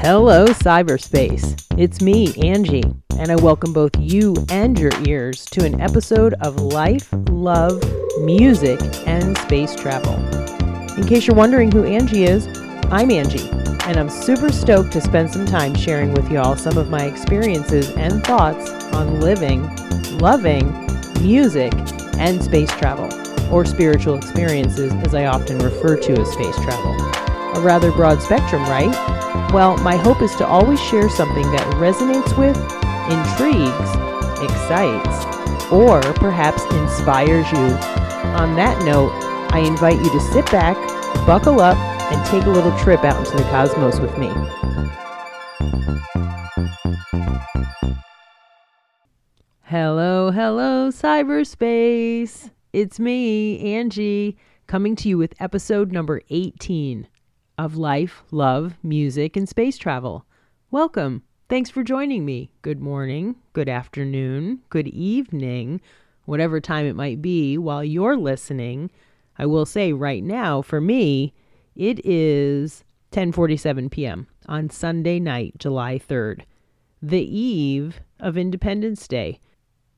Hello, cyberspace. It's me, Angie, and I welcome both you and your ears to an episode of Life, Love, Music, and Space Travel. In case you're wondering who Angie is, I'm Angie, and I'm super stoked to spend some time sharing with y'all some of my experiences and thoughts on living, loving, music, and space travel, or spiritual experiences as I often refer to as space travel. A rather broad spectrum, right? Well, my hope is to always share something that resonates with, intrigues, excites, or perhaps inspires you. On that note, I invite you to sit back, buckle up, and take a little trip out into the cosmos with me. Hello, cyberspace. It's me, Angie, coming to you with episode number 18 of Life, Love, Music, and Space Travel. Welcome. Thanks for joining me. Good morning, good afternoon, good evening, whatever time it might be while you're listening. I will say right now, for me, it is 10:47 p.m. on Sunday night, July 3rd, the eve of Independence Day.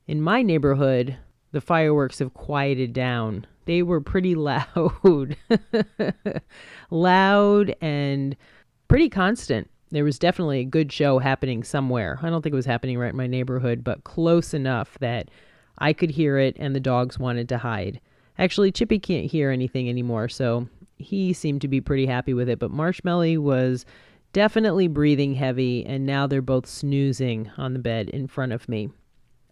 In my neighborhood, the fireworks have quieted down. They were pretty loud, loud and pretty constant. There was definitely a good show happening somewhere. I don't think it was happening right in my neighborhood, but close enough that I could hear it and the dogs wanted to hide. Actually, Chippy can't hear anything anymore, so he seemed to be pretty happy with it. But Marshmelly was definitely breathing heavy, and now they're both snoozing on the bed in front of me.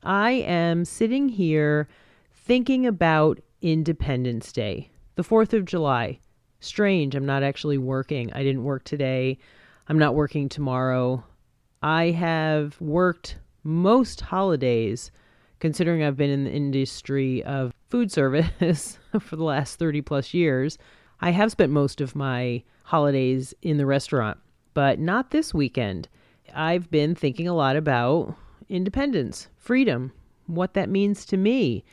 I am sitting here thinking about Independence Day, the 4th of July. Strange, I'm not actually working. I didn't work today. I'm not working tomorrow. I have worked most holidays, considering I've been in the industry of food service for the last 30 plus years. I have spent most of my holidays in the restaurant, but not this weekend. I've been thinking a lot about independence, freedom, what that means to me,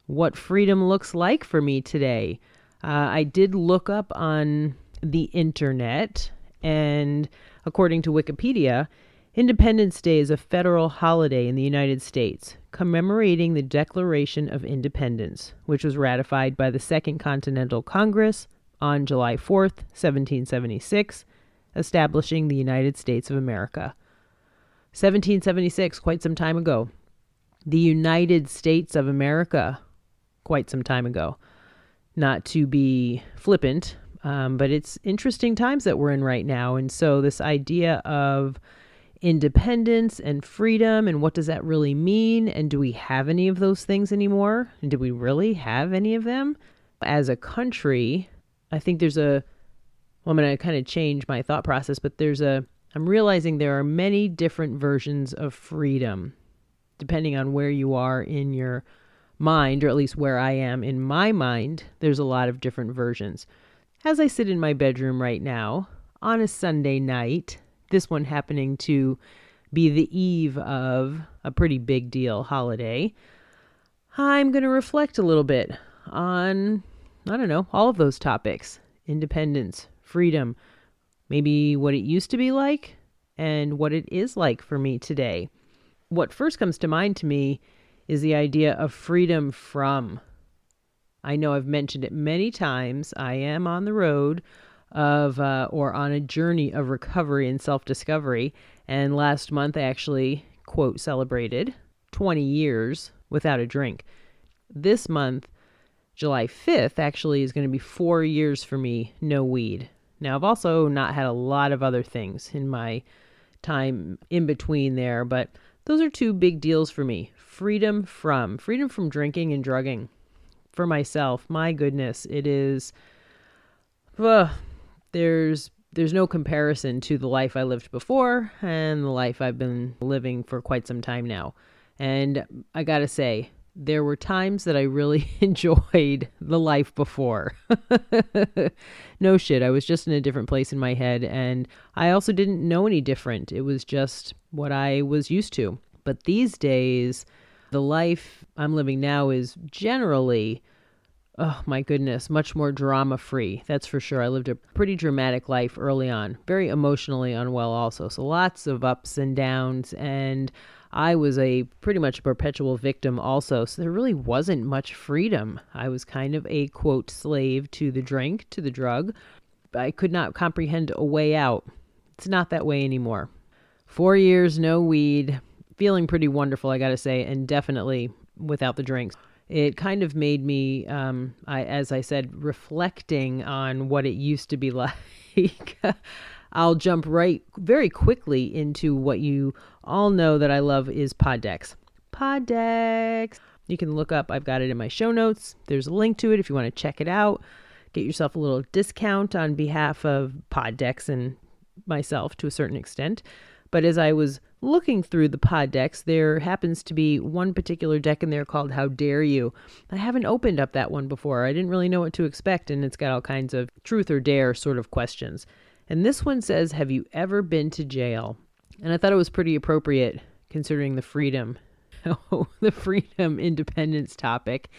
what freedom looks like for me today. I did look up on the internet, and according to Wikipedia, Independence Day is a federal holiday in the United States, commemorating the Declaration of Independence, which was ratified by the Second Continental Congress on July 4th, 1776, establishing the United States of America. 1776, quite some time ago. The United States of America, quite some time ago. Not to be flippant, but it's interesting times that we're in right now. And so this idea of independence and freedom, and what does that really mean? And do we have any of those things anymore? And do we really have any of them? As a country, I think I'm going to kind of change my thought process, but I'm realizing there are many different versions of freedom, depending on where you are in your mind, or at least where I am in my mind. There's a lot of different versions. As I sit in my bedroom right now on a Sunday night, this one happening to be the eve of a pretty big deal holiday, I'm going to reflect a little bit on, all of those topics. Independence, freedom, maybe what it used to be like and what it is like for me today. What first comes to mind to me is the idea of freedom from. I know I've mentioned it many times. I am on the road or on a journey of recovery and self-discovery. And last month I actually, quote, celebrated 20 years without a drink. This month, July 5th, actually is going to be 4 years for me, no weed. Now, I've also not had a lot of other things in my time in between there, but those are two big deals for me. Freedom from drinking and drugging. For myself, my goodness, it is, there's no comparison to the life I lived before and the life I've been living for quite some time now. And I gotta say, there were times that I really enjoyed the life before. No shit, I was just in a different place in my head, and I also didn't know any different. It was just what I was used to. But these days, the life I'm living now is generally Oh my goodness, much more drama free. That's for sure. I lived a pretty dramatic life early on, very emotionally unwell also. So lots of ups and downs. And I was a pretty much a perpetual victim also. So there really wasn't much freedom. I was kind of a quote slave to the drink, to the drug. I could not comprehend a way out. It's not that way anymore. 4 years, no weed, feeling pretty wonderful, I got to say, and definitely without the drinks. It kind of made me, as I said, reflecting on what it used to be like. I'll jump right very quickly into what you all know that I love is pod decks. Pod decks. You can look up, I've got it in my show notes. There's a link to it if you want to check it out. Get yourself a little discount on behalf of pod decks and myself to a certain extent. But as I was looking through the pod decks, there happens to be one particular deck in there called How Dare You. I haven't opened up that one before. I didn't really know what to expect, and it's got all kinds of truth or dare sort of questions. And this one says, have you ever been to jail? And I thought it was pretty appropriate considering the freedom, the freedom independence topic.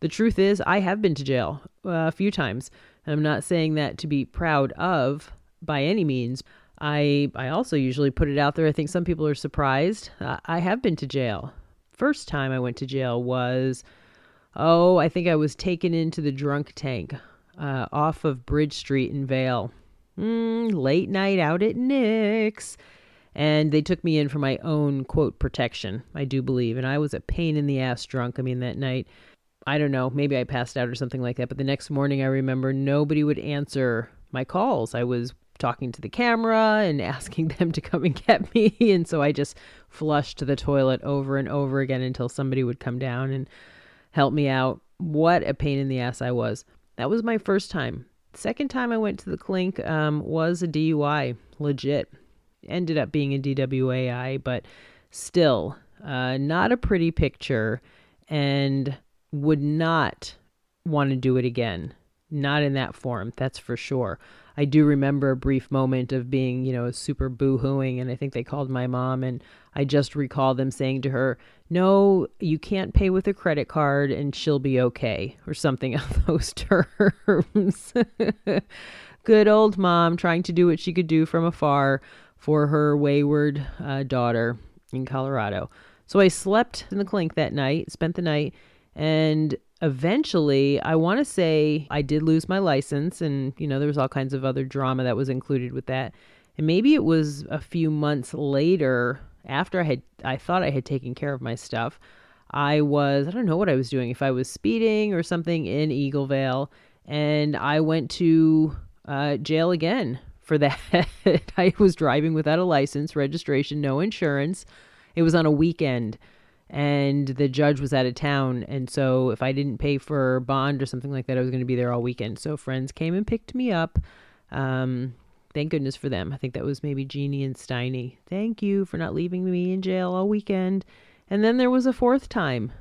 The truth is, I have been to jail a few times. I'm not saying that to be proud of by any means. I also usually put it out there. I think some people are surprised. I have been to jail. First time I went to jail was, I think I was taken into the drunk tank off of Bridge Street in Vail. Late night out at Nick's. And they took me in for my own, quote, protection, I do believe. And I was a pain in the ass drunk. I mean, that night, I don't know, maybe I passed out or something like that. But the next morning, I remember nobody would answer my calls. I was talking to the camera and asking them to come and get me. And so I just flushed the toilet over and over again until somebody would come down and help me out. What a pain in the ass I was. That was my first time. Second time I went to the clink was a DUI, legit. Ended up being a DWAI, but still not a pretty picture, and would not want to do it again. Not in that form, that's for sure. I do remember a brief moment of being, super boo-hooing, and I think they called my mom, and I just recall them saying to her, no, you can't pay with a credit card and she'll be okay, or something of those terms. Good old mom trying to do what she could do from afar for her wayward daughter in Colorado. So I slept in the clink that night, spent the night, and eventually, I want to say I did lose my license, and, there was all kinds of other drama that was included with that. And maybe it was a few months later, after I thought I had taken care of my stuff, I don't know what I was doing, if I was speeding or something in Eaglevale, and I went to jail again for that. I was driving without a license, registration, no insurance. It was on a weekend. And the judge was out of town. And so if I didn't pay for bond or something like that, I was going to be there all weekend. So friends came and picked me up. Thank goodness for them. I think that was maybe Jeannie and Steiny. Thank you for not leaving me in jail all weekend. And then there was a fourth time.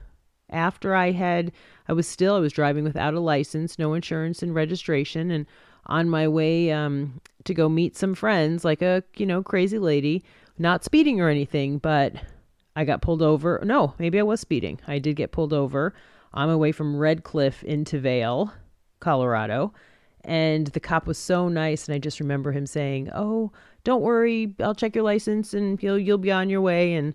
After I was driving without a license, no insurance and registration, and on my way to go meet some friends, like a, crazy lady, not speeding or anything, but I got pulled over. No, maybe I was speeding. I did get pulled over on my way from Red Cliff into Vail, Colorado. And the cop was so nice. And I just remember him saying, oh, don't worry. I'll check your license and you'll be on your way. And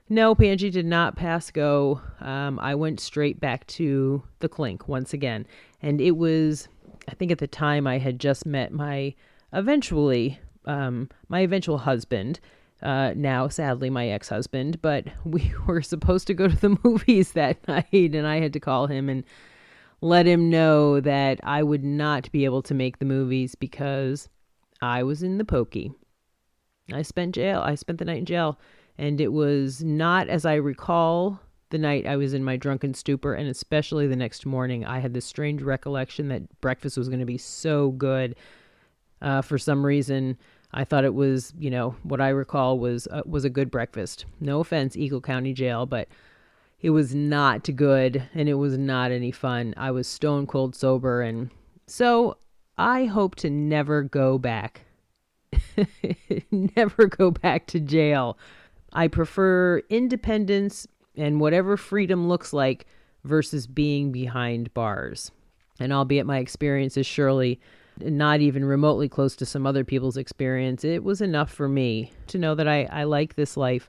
no, Angie did not pass go. I went straight back to the clink once again. And it was, I think at the time I had just met my eventual husband. Now, sadly, my ex-husband, but we were supposed to go to the movies that night, and I had to call him and let him know that I would not be able to make the movies because I was in the pokey. I spent the night in jail, and it was not, as I recall, the night I was in my drunken stupor, and especially the next morning, I had this strange recollection that breakfast was going to be so good. For some reason, I thought it was, what I recall was a good breakfast. No offense, Eagle County Jail, but it was not good and it was not any fun. I was stone cold sober, and so I hope to never go back. Never go back to jail. I prefer independence and whatever freedom looks like versus being behind bars. And albeit my experience is surely not even remotely close to some other people's experience, it was enough for me to know that I like this life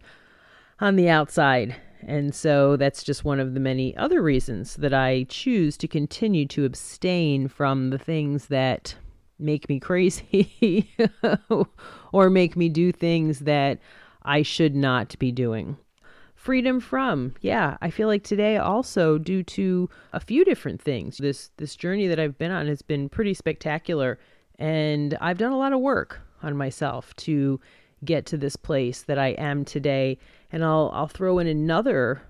on the outside. And so that's just one of the many other reasons that I choose to continue to abstain from the things that make me crazy or make me do things that I should not be doing. Freedom from, I feel like today also, due to a few different things, this journey that I've been on has been pretty spectacular, and I've done a lot of work on myself to get to this place that I am today. And I'll throw in another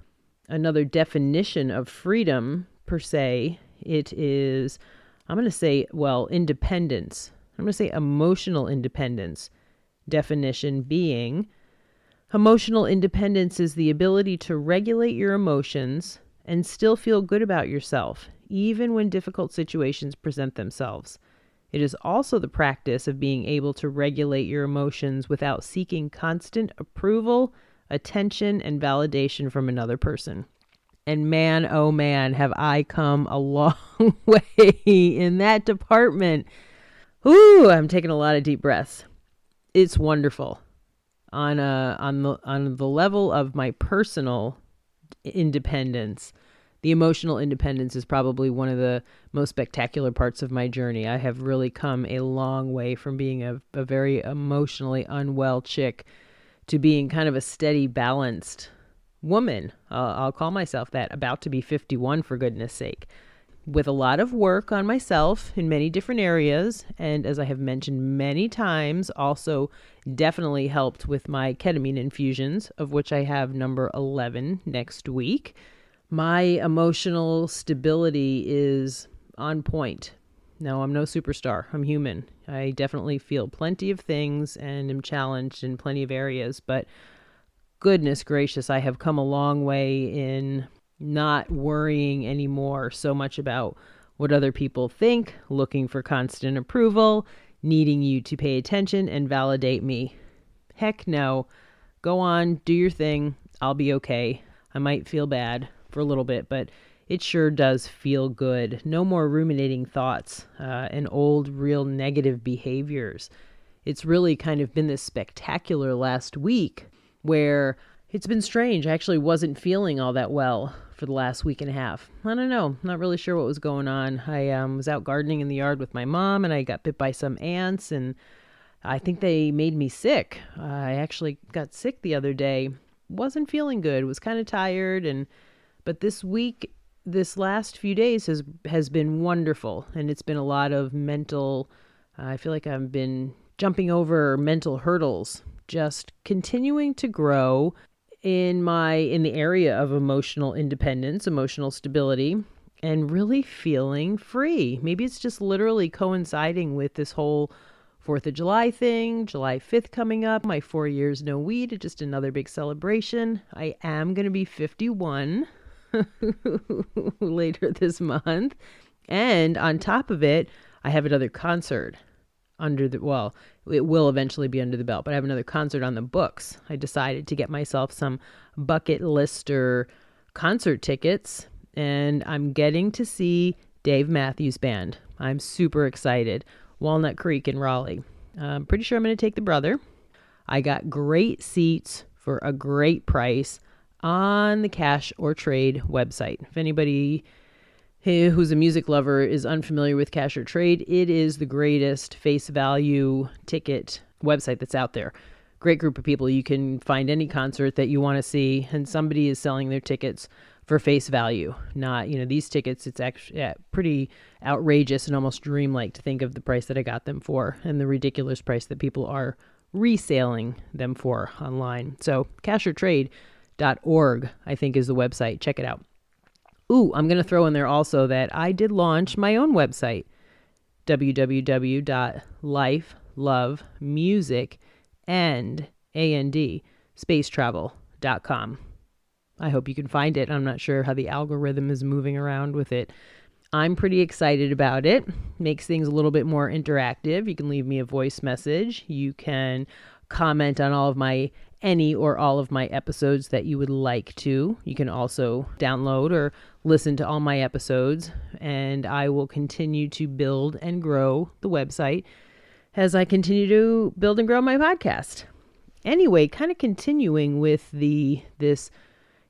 definition of freedom per se. It is, I'm going to say, independence. I'm going to say emotional independence. Definition being, emotional independence is the ability to regulate your emotions and still feel good about yourself, even when difficult situations present themselves. It is also the practice of being able to regulate your emotions without seeking constant approval, attention, and validation from another person. And man, oh man, have I come a long way in that department. Ooh, I'm taking a lot of deep breaths. It's wonderful. On the level of my personal independence, the emotional independence is probably one of the most spectacular parts of my journey. I have really come a long way from being a very emotionally unwell chick to being kind of a steady, balanced woman. I'll call myself that, about to be 51 for goodness sake, with a lot of work on myself in many different areas. And as I have mentioned many times, also definitely helped with my ketamine infusions, of which I have number 11 next week. My emotional stability is on point. No, I'm no superstar. I'm human. I definitely feel plenty of things and am challenged in plenty of areas, but goodness gracious, I have come a long way in not worrying anymore so much about what other people think, looking for constant approval, needing you to pay attention and validate me. Heck no. Go on, do your thing. I'll be okay. I might feel bad for a little bit, but it sure does feel good. No more ruminating thoughts and old, real negative behaviors. It's really kind of been this spectacular last week where it's been strange. I actually wasn't feeling all that well for the last week and a half. I don't know. Not really sure what was going on. I was out gardening in the yard with my mom, and I got bit by some ants, and I think they made me sick. I actually got sick the other day. Wasn't feeling good. Was kind of tired, but this week, this last few days has been wonderful, and it's been a lot of mental. I feel like I've been jumping over mental hurdles, just continuing to grow in the area of emotional independence, emotional stability, and really feeling free. Maybe it's just literally coinciding with this whole 4th of July thing, July 5th coming up, my 4 years no weed, just another big celebration. I am going to be 51 later this month. And on top of it, I have another concert it will eventually be under the belt, but I have another concert on the books. I decided to get myself some bucket lister concert tickets, and I'm getting to see Dave Matthews Band. I'm super excited. Walnut Creek in Raleigh. I'm pretty sure I'm going to take the brother. I got great seats for a great price on the Cash or Trade website. If anybody who's a music lover is unfamiliar with Cash or Trade, it is the greatest face value ticket website that's out there. Great group of people. You can find any concert that you want to see, and somebody is selling their tickets for face value. Not, these tickets, it's actually pretty outrageous and almost dreamlike to think of the price that I got them for and the ridiculous price that people are reselling them for online. So cashortrade.org, I think, is the website. Check it out. Ooh, I'm going to throw in there also that I did launch my own website, www.lifelovemusicandspactravel.com. I hope you can find it. I'm not sure how the algorithm is moving around with it. I'm pretty excited about it. Makes things a little bit more interactive. You can leave me a voice message. You can comment on any or all of my episodes that you would like to. You can also download or listen to all my episodes, and I will continue to build and grow the website as I continue to build and grow my podcast. Anyway, kind of continuing with this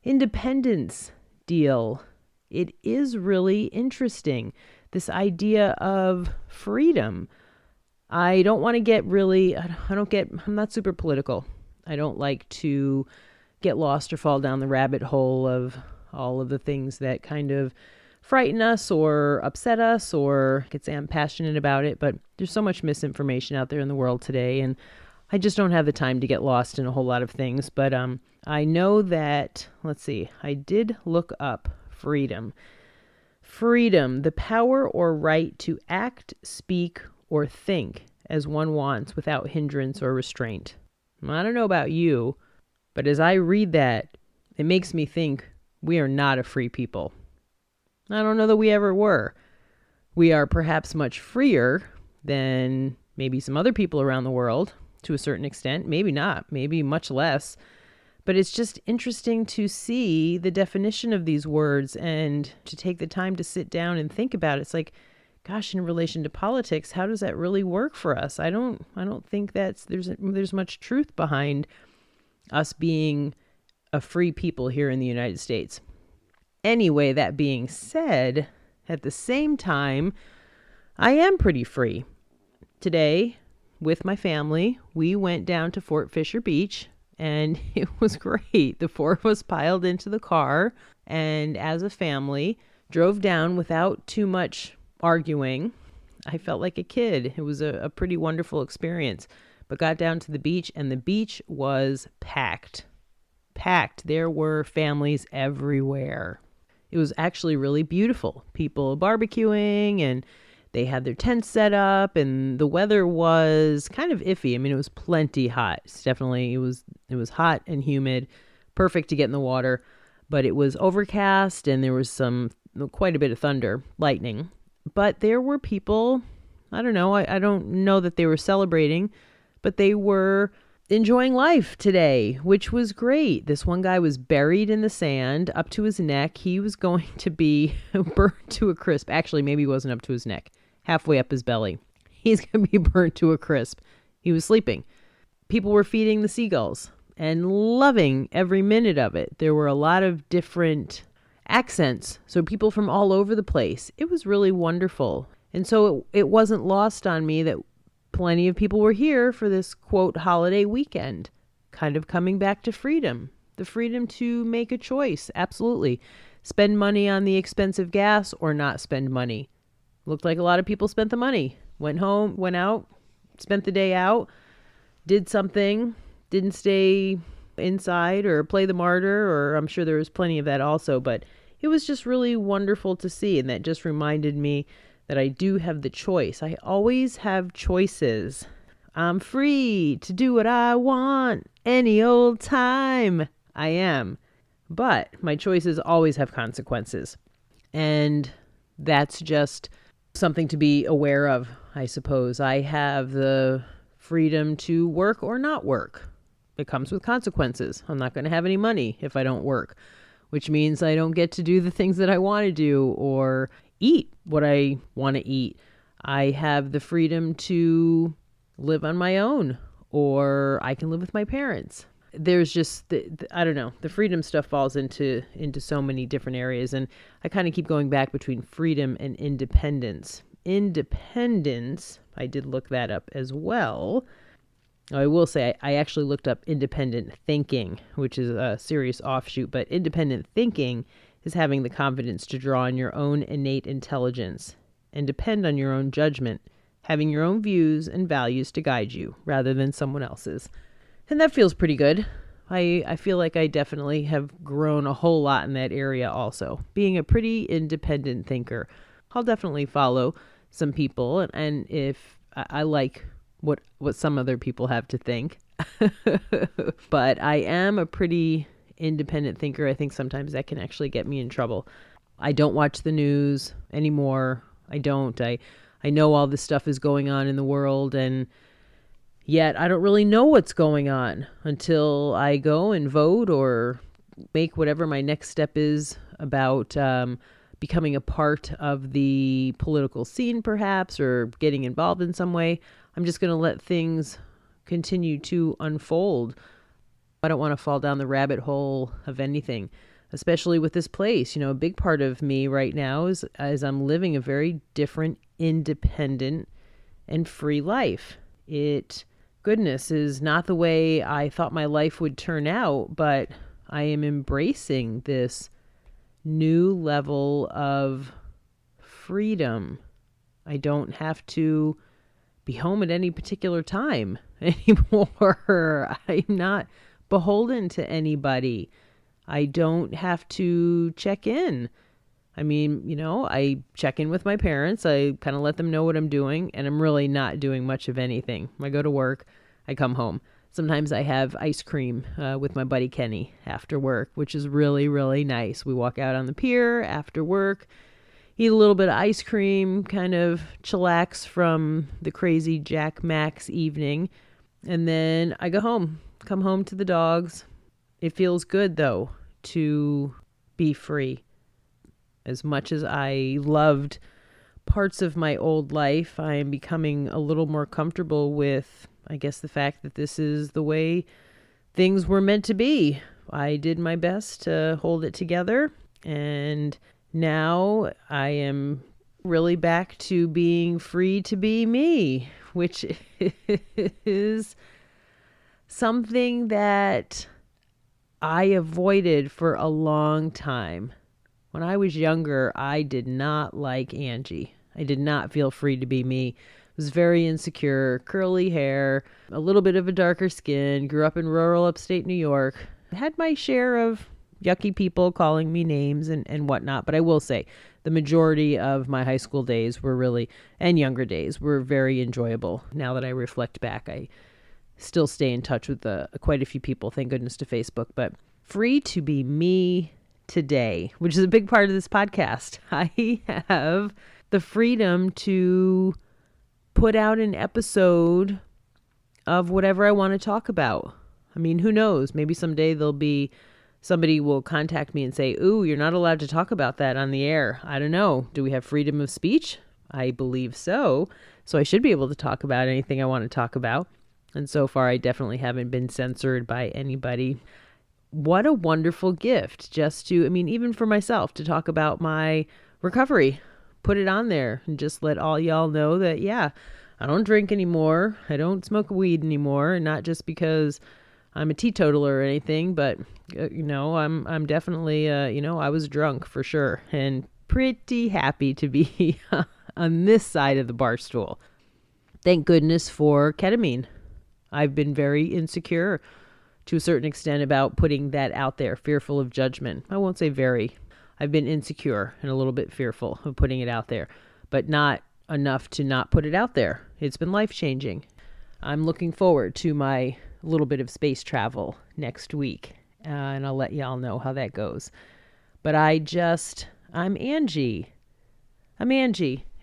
independence deal. It is really interesting, this idea of freedom. I don't want to get really, I'm not super political. I don't like to get lost or fall down the rabbit hole of all of the things that kind of frighten us or upset us, or I could say I'm passionate about it, but there's so much misinformation out there in the world today, and I just don't have the time to get lost in a whole lot of things. But I know that, I did look up freedom. Freedom, the power or right to act, speak, or think as one wants without hindrance or restraint. I don't know about you, but as I read that, it makes me think we are not a free people. I don't know that we ever were. We are perhaps much freer than maybe some other people around the world to a certain extent. Maybe not, maybe much less. But it's just interesting to see the definition of these words and to take the time to sit down and think about it. It's like, gosh, in relation to politics, how does that really work for us? I don't think there's much truth behind us being a free people here in the United States. Anyway, that being said, at the same time, I am pretty free. Today, with my family, we went down to Fort Fisher Beach, and it was great. The four of us piled into the car, and as a family, drove down without too much arguing. I felt like a kid. It was a pretty wonderful experience, but got down to the beach, and the beach was packed. There were families everywhere. It was actually really beautiful. People barbecuing, and they had their tents set up, and the weather was kind of iffy. I mean, it was plenty hot. It was hot and humid, perfect to get in the water, but it was overcast, and there was quite a bit of thunder, lightning. But there were people, I don't know, I don't know that they were celebrating, but they were enjoying life today, which was great. This one guy was buried in the sand up to his neck. He was going to be burnt to a crisp. Actually, maybe he wasn't up to his neck, halfway up his belly. He's going to be burnt to a crisp. He was sleeping. People were feeding the seagulls and loving every minute of it. There were a lot of different accents, so people from all over the place. It was really wonderful. And so it wasn't lost on me that plenty of people were here for this, quote, holiday weekend, kind of coming back to freedom, the freedom to make a choice. Absolutely. Spend money on the expensive gas or not spend money. Looked like a lot of people spent the money, went home, went out, spent the day out, did something, didn't stay inside or play the martyr, or I'm sure there was plenty of that also, but it was just really wonderful to see. And that just reminded me that I do have the choice. I always have choices. I'm free to do what I want any old time. I am. But my choices always have consequences. And that's just something to be aware of, I suppose. I have the freedom to work or not work. It comes with consequences. I'm not going to have any money if I don't work, which means I don't get to do the things that I want to do or eat what I want to eat. I have the freedom to live on my own, or I can live with my parents. There's just, I don't know, the freedom stuff falls into so many different areas. And I kind of keep going back between freedom and independence. Independence, I did look that up as well. I will say I actually looked up independent thinking, which is a serious offshoot, but independent thinking is having the confidence to draw on your own innate intelligence and depend on your own judgment, having your own views and values to guide you rather than someone else's. And that feels pretty good. I feel like I definitely have grown a whole lot in that area also. Being a pretty independent thinker. I'll definitely follow some people, and if I like what some other people have to think. But I am a pretty independent thinker. I think sometimes that can actually get me in trouble. I don't watch the news anymore. I don't. I know all this stuff is going on in the world, and yet I don't really know what's going on until I go and vote or make whatever my next step is about becoming a part of the political scene, perhaps, or getting involved in some way. I'm just going to let things continue to unfold. I don't want to fall down the rabbit hole of anything, especially with this place. A big part of me right now is I'm living a very different, independent, and free life. Goodness, is not the way I thought my life would turn out, but I am embracing this new level of freedom. I don't have to be home at any particular time anymore. I'm not beholden to anybody. I don't have to check in. I mean, I check in with my parents. I kind of let them know what I'm doing, and I'm really not doing much of anything. I go to work, I come home. Sometimes I have ice cream with my buddy Kenny after work, which is really, really nice. We walk out on the pier after work, eat a little bit of ice cream, kind of chillax from the crazy Jack Max evening, and then I go home, come home to the dogs. It feels good, though, to be free. As much as I loved parts of my old life, I am becoming a little more comfortable with, I guess, the fact that this is the way things were meant to be. I did my best to hold it together, and now I am really back to being free to be me, which is something that I avoided for a long time. When I was younger, I did not like Angie. I did not feel free to be me. I was very insecure, curly hair, a little bit of a darker skin, grew up in rural upstate New York. I had my share of yucky people calling me names and whatnot, but I will say the majority of my high school days were really, and younger days, were very enjoyable. Now that I reflect back, I still stay in touch with quite a few people, thank goodness to Facebook, but free to be me today, which is a big part of this podcast. I have the freedom to put out an episode of whatever I want to talk about. I mean, who knows? Maybe someday somebody will contact me and say, "Ooh, you're not allowed to talk about that on the air." I don't know. Do we have freedom of speech? I believe so. So I should be able to talk about anything I want to talk about. And so far, I definitely haven't been censored by anybody. What a wonderful gift just to, even for myself, to talk about my recovery, put it on there and just let all y'all know that, yeah, I don't drink anymore. I don't smoke weed anymore. Not just because I'm a teetotaler or anything, but, I'm definitely, I was drunk for sure and pretty happy to be on this side of the bar stool. Thank goodness for ketamine. I've been very insecure to a certain extent about putting that out there, fearful of judgment. I won't say very. I've been insecure and a little bit fearful of putting it out there, but not enough to not put it out there. It's been life-changing. I'm looking forward to my little bit of space travel next week, and I'll let y'all know how that goes. But I'm Angie.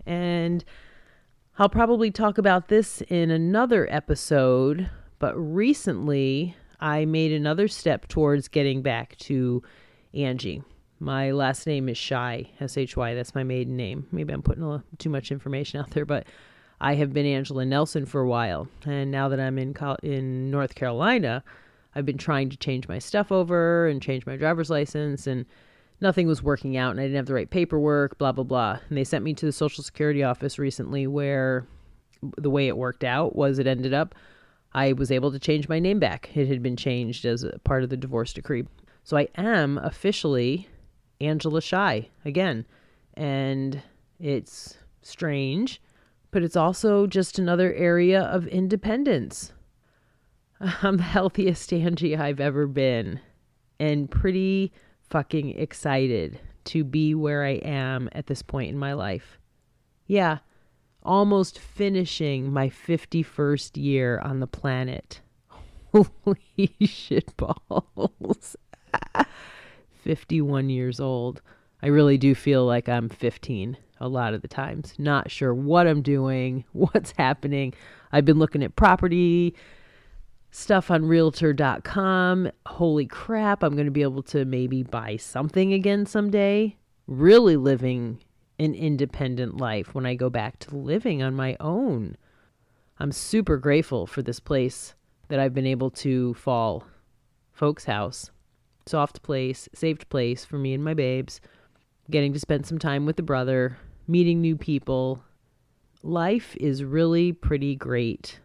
And I'll probably talk about this in another episode, but recently I made another step towards getting back to Angie. My last name is Shy, S-H-Y. That's my maiden name. Maybe I'm putting too much information out there, but I have been Angela Nelson for a while. And now that I'm in North Carolina, I've been trying to change my stuff over and change my driver's license, and nothing was working out, and I didn't have the right paperwork, blah, blah, blah. And they sent me to the Social Security office recently, where the way it worked out was it ended up I was able to change my name back. It had been changed as a part of the divorce decree. So I am officially Angela Shy again. And it's strange, but it's also just another area of independence. I'm the healthiest Angie I've ever been, and pretty fucking excited to be where I am at this point in my life. Yeah. Almost finishing my 51st year on the planet. Holy shit balls. 51 years old. I really do feel like I'm 15 a lot of the times. Not sure what I'm doing, what's happening. I've been looking at property stuff on realtor.com. Holy crap, I'm going to be able to maybe buy something again someday. Really living an independent life when I go back to living on my own. I'm super grateful for this place that I've been able to fall. Folks' house. Soft place, safe place for me and my babes. Getting to spend some time with the brother. Meeting new people. Life is really pretty great.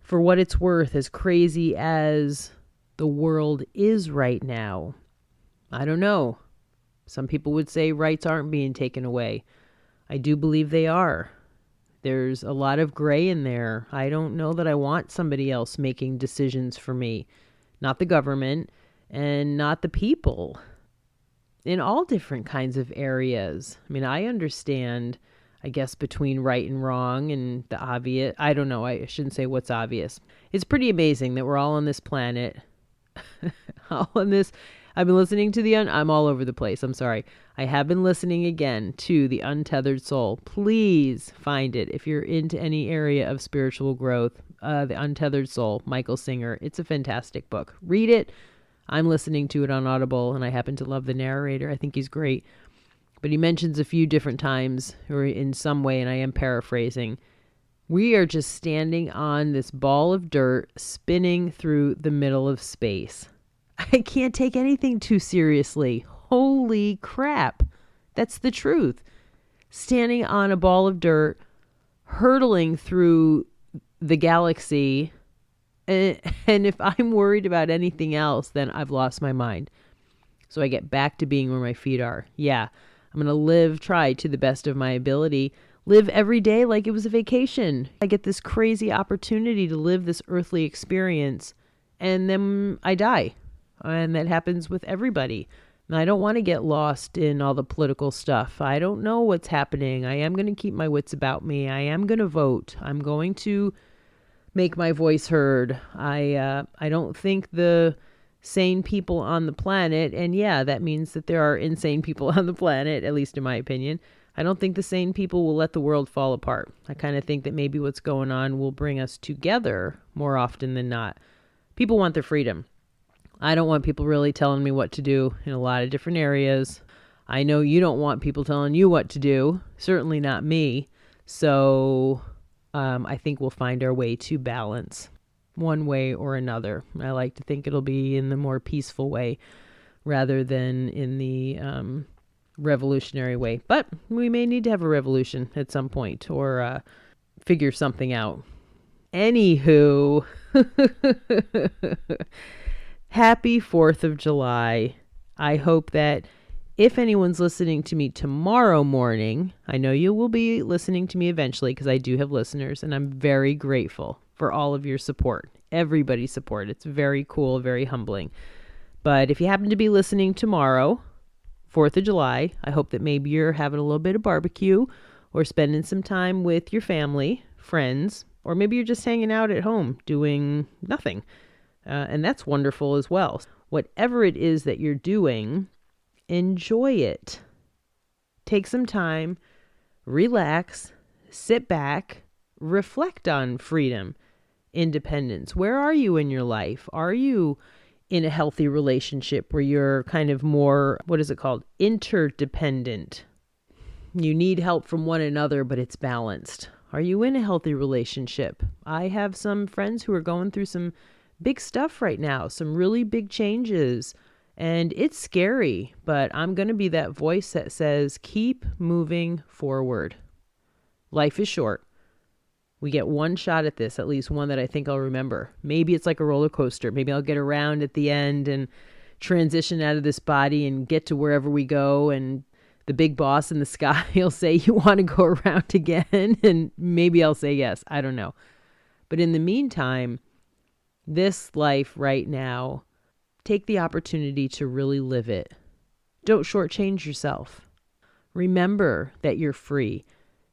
For what it's worth, as crazy as the world is right now, I don't know. Some people would say rights aren't being taken away. I do believe they are. There's a lot of gray in there. I don't know that I want somebody else making decisions for me. Not the government and not the people. In all different kinds of areas. I mean, I understand, I guess, between right and wrong and the obvious. I don't know. I shouldn't say what's obvious. It's pretty amazing that we're all on this planet. All on this. I've been listening to I'm all over the place. I'm sorry. I have been listening again to The Untethered Soul. Please find it if you're into any area of spiritual growth. The Untethered Soul, Michael Singer. It's a fantastic book. Read it. I'm listening to it on Audible, and I happen to love the narrator. I think he's great. But he mentions a few different times, or in some way, and I am paraphrasing, we are just standing on this ball of dirt spinning through the middle of space. I can't take anything too seriously. Holy crap. That's the truth. Standing on a ball of dirt, hurtling through the galaxy. And if I'm worried about anything else, then I've lost my mind. So I get back to being where my feet are. Yeah, I'm going to try to the best of my ability, live every day like it was a vacation. I get this crazy opportunity to live this earthly experience, and then I die. And that happens with everybody. And I don't want to get lost in all the political stuff. I don't know what's happening. I am going to keep my wits about me. I am going to vote. I'm going to make my voice heard. I don't think the sane people on the planet, and yeah, that means that there are insane people on the planet, at least in my opinion. I don't think the sane people will let the world fall apart. I kind of think that maybe what's going on will bring us together more often than not. People want their freedom. I don't want people really telling me what to do in a lot of different areas. I know you don't want people telling you what to do. Certainly not me. So I think we'll find our way to balance one way or another. I like to think it'll be in the more peaceful way rather than in the revolutionary way. But we may need to have a revolution at some point or figure something out. Anywho, happy 4th of July. I hope that if anyone's listening to me tomorrow morning, I know you will be listening to me eventually because I do have listeners, and I'm very grateful for all of your support, everybody's support. It's very cool, very humbling. But if you happen to be listening tomorrow, 4th of July, I hope that maybe you're having a little bit of barbecue or spending some time with your family, friends, or maybe you're just hanging out at home doing nothing. And that's wonderful as well. Whatever it is that you're doing, enjoy it. Take some time, relax, sit back, reflect on freedom, independence. Where are you in your life? Are you in a healthy relationship where you're kind of more, what is it called? Interdependent. You need help from one another, but it's balanced. Are you in a healthy relationship? I have some friends who are going through some big stuff right now, some really big changes. And it's scary, but I'm going to be that voice that says, keep moving forward. Life is short. We get one shot at this, at least one that I think I'll remember. Maybe it's like a roller coaster. Maybe I'll get around at the end and transition out of this body and get to wherever we go. And the big boss in the sky will say, you want to go around again? And maybe I'll say yes. I don't know. But in the meantime, this life right now, take the opportunity to really live it. Don't shortchange yourself. Remember that you're free.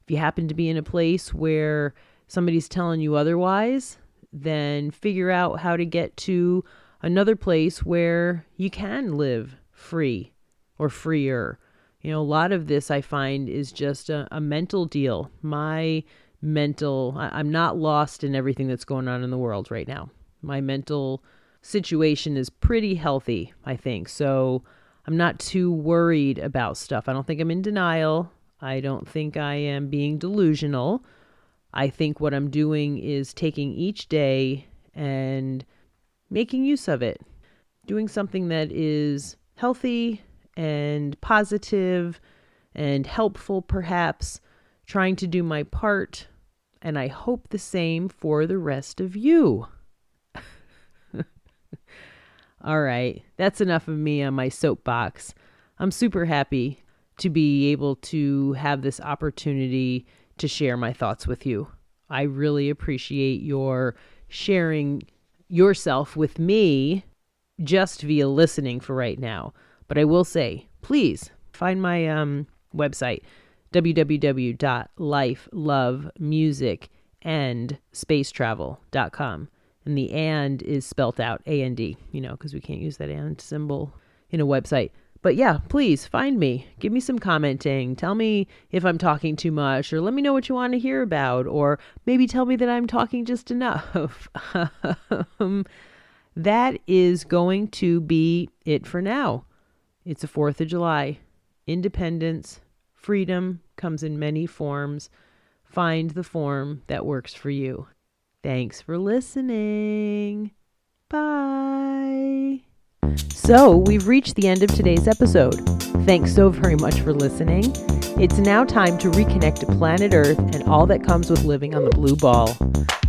If you happen to be in a place where somebody's telling you otherwise, then figure out how to get to another place where you can live free or freer. You know, a lot of this I find is just a mental deal. I'm not lost in everything that's going on in the world right now. My mental situation is pretty healthy, I think. So I'm not too worried about stuff. I don't think I'm in denial. I don't think I am being delusional. I think what I'm doing is taking each day and making use of it. Doing something that is healthy and positive and helpful, perhaps. Trying to do my part. And I hope the same for the rest of you. All right, that's enough of me on my soapbox. I'm super happy to be able to have this opportunity to share my thoughts with you. I really appreciate your sharing yourself with me just via listening for right now. But I will say, please find my website, www.lifelovemusicandSpaceTravel.com. And the and is spelt out A-N-D, because we can't use that and symbol in a website. But yeah, please find me. Give me some commenting. Tell me if I'm talking too much, or let me know what you want to hear about, or maybe tell me that I'm talking just enough. That is going to be it for now. It's the 4th of July. Independence, freedom comes in many forms. Find the form that works for you. Thanks for listening. Bye. So we've reached the end of today's episode. Thanks so very much for listening. It's now time to reconnect to planet Earth and all that comes with living on the blue ball.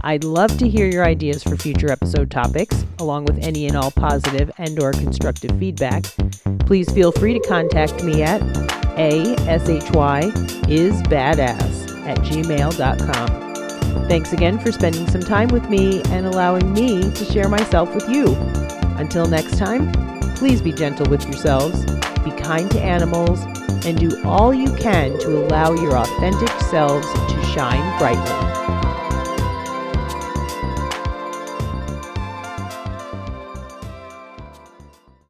I'd love to hear your ideas for future episode topics, along with any and all positive and or constructive feedback. Please feel free to contact me at ashyisbadass@gmail.com. Thanks again for spending some time with me and allowing me to share myself with you. Until next time, please be gentle with yourselves, be kind to animals, and do all you can to allow your authentic selves to shine brightly.